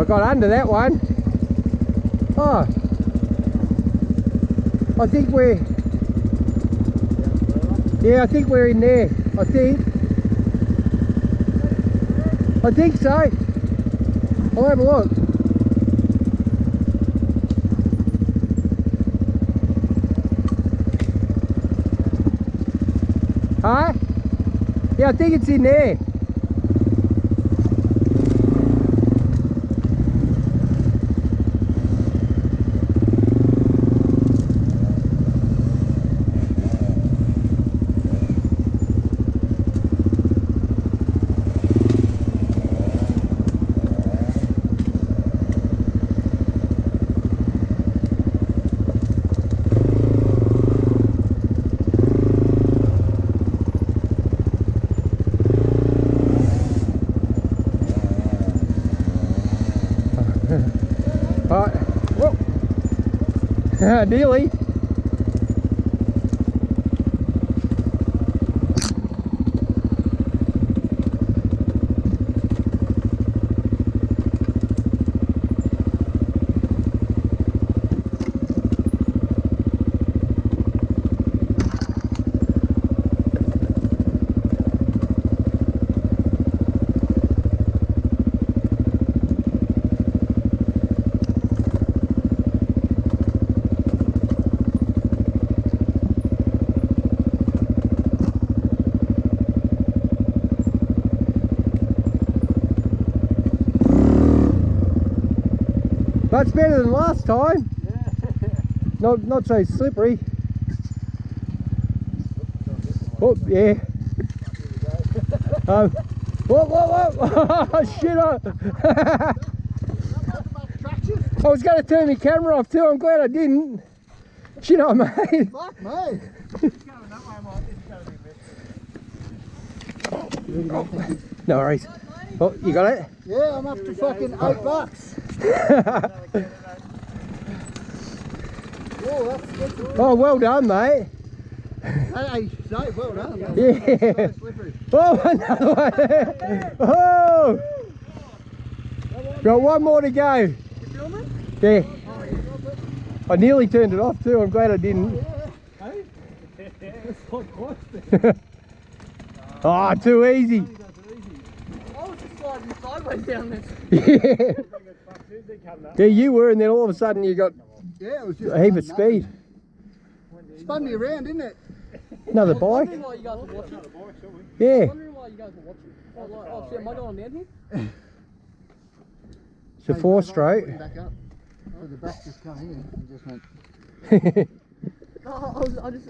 got under that one. Oh, I think we're, yeah, I think we're in there. I think so. I'll have a look. Huh? Yeah, I think it's in there. Alright, whoa. Nearly. That's better than last time. Yeah. Not so slippery. Oh yeah. Whoa! Shit! I was going to turn my camera off too. I'm glad I didn't. Shit, I made. Fuck me. No worries. Oh, you got it? Yeah, I'm up to fucking $8. Oh, that's Oh, well done, mate. Hey, so well done. Yeah. Oh, another one. Oh. Got one more to go. You filming? Yeah. I nearly turned it off too. I'm glad I didn't. Hey? It's quite close. Oh, too easy. I was just sliding sideways down this. Yeah. Yeah, you were, and then all of a sudden you got Yeah, it was just a heap of speed. Spun me around, didn't it? Another bike? I'm wondering why you guys were watching. Yeah. I'm wondering why you guys were watching. Oh, like, oh shit, am I going down here? It's a 4-stroke. Back up. Oh, the back just come in and just went. I just